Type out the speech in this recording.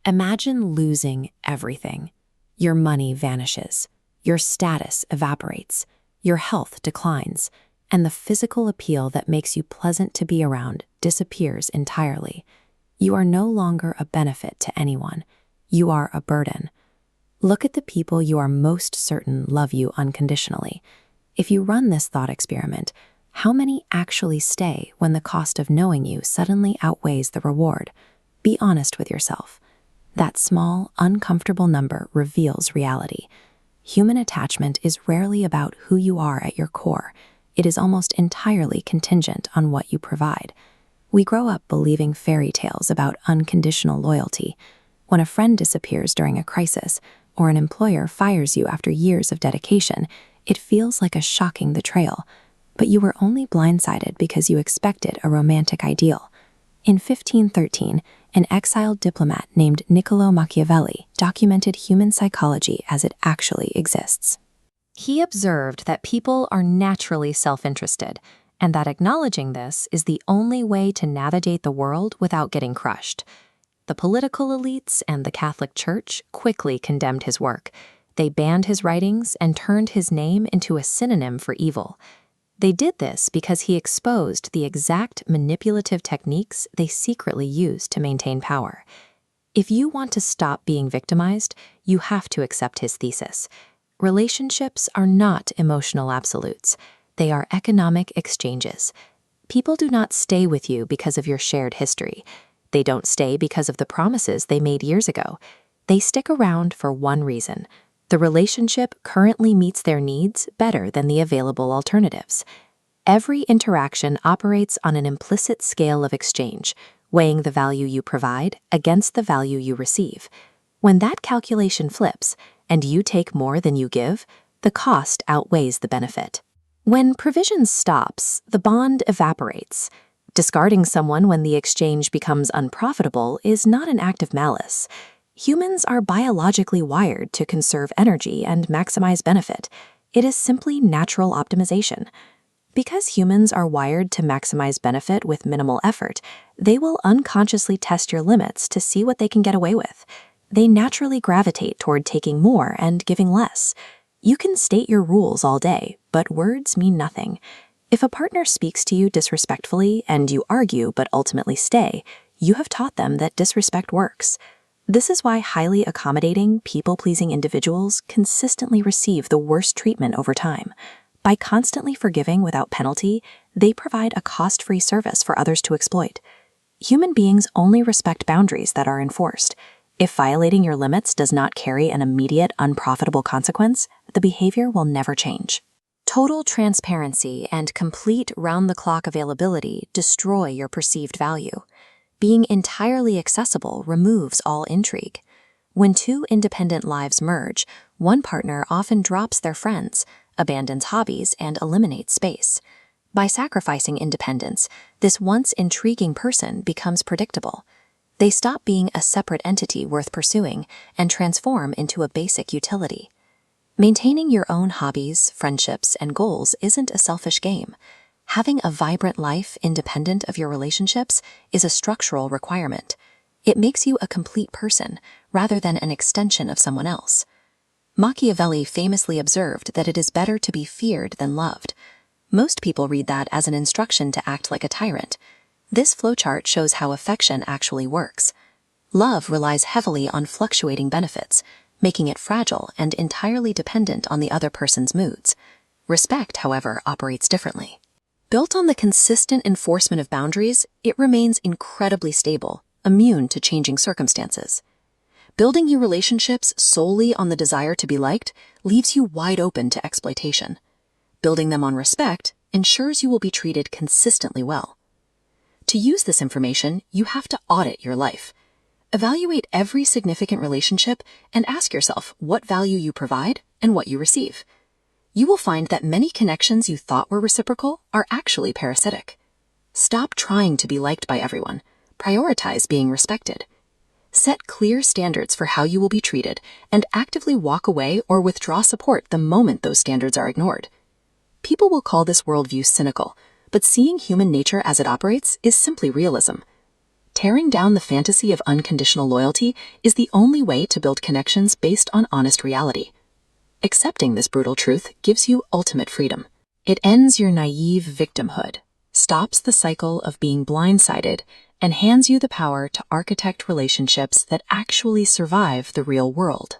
Imagine losing everything. Your money vanishes, your status evaporates, your health declines, and the physical appeal that makes you pleasant to be around disappears entirely. You are no longer a benefit to anyone. You are a burden. Look at the people you are most certain love you unconditionally. If you run this thought experiment, how many actually stay when the cost of knowing you suddenly outweighs the reward? Be honest with yourself. That small, uncomfortable number reveals reality. Human attachment is rarely about who you are at your core. It is almost entirely contingent on what you provide. We grow up believing fairy tales about unconditional loyalty. When a friend disappears during a crisis, or an employer fires you after years of dedication, it feels like a shocking betrayal. But you were only blindsided because you expected a romantic ideal. In 1513, an exiled diplomat named Niccolò Machiavelli documented human psychology as it actually exists. He observed that people are naturally self-interested, and that acknowledging this is the only way to navigate the world without getting crushed. The political elites and the Catholic Church quickly condemned his work. They banned his writings and turned his name into a synonym for evil. They did this because he exposed the exact manipulative techniques they secretly used to maintain power. If you want to stop being victimized, you have to accept his thesis. Relationships are not emotional absolutes. They are economic exchanges. People do not stay with you because of your shared history. They don't stay because of the promises they made years ago. They stick around for one reason. The relationship currently meets their needs better than the available alternatives. Every interaction operates on an implicit scale of exchange, weighing the value you provide against the value you receive. When that calculation flips, and you take more than you give, the cost outweighs the benefit. When provision stops, the bond evaporates. Discarding someone when the exchange becomes unprofitable is not an act of malice. Humans are biologically wired to conserve energy and maximize benefit. It is simply natural optimization. Because humans are wired to maximize benefit with minimal effort, they will unconsciously test your limits to see what they can get away with. They naturally gravitate toward taking more and giving less. You can state your rules all day, but words mean nothing. If a partner speaks to you disrespectfully and you argue but ultimately stay, you have taught them that disrespect works. This is why highly accommodating, people-pleasing individuals consistently receive the worst treatment over time. By constantly forgiving without penalty, they provide a cost-free service for others to exploit. Human beings only respect boundaries that are enforced. If violating your limits does not carry an immediate, unprofitable consequence, the behavior will never change. Total transparency and complete round-the-clock availability destroy your perceived value. Being entirely accessible removes all intrigue. When two independent lives merge, one partner often drops their friends, abandons hobbies, and eliminates space. By sacrificing independence, this once intriguing person becomes predictable. They stop being a separate entity worth pursuing and transform into a basic utility. Maintaining your own hobbies, friendships, and goals isn't a selfish game. Having a vibrant life independent of your relationships is a structural requirement. It makes you a complete person rather than an extension of someone else. Machiavelli famously observed that it is better to be feared than loved. Most people read that as an instruction to act like a tyrant. This flowchart shows how affection actually works. Love relies heavily on fluctuating benefits, making it fragile and entirely dependent on the other person's moods. Respect, however, operates differently. Built on the consistent enforcement of boundaries, it remains incredibly stable, immune to changing circumstances. Building your relationships solely on the desire to be liked leaves you wide open to exploitation. Building them on respect ensures you will be treated consistently well. To use this information, you have to audit your life. Evaluate every significant relationship and ask yourself what value you provide and what you receive. You will find that many connections you thought were reciprocal are actually parasitic. Stop trying to be liked by everyone. Prioritize being respected. Set clear standards for how you will be treated and actively walk away or withdraw support the moment those standards are ignored. People will call this worldview cynical, but seeing human nature as it operates is simply realism. Tearing down the fantasy of unconditional loyalty is the only way to build connections based on honest reality. Accepting this brutal truth gives you ultimate freedom. It ends your naive victimhood, stops the cycle of being blindsided, and hands you the power to architect relationships that actually survive the real world.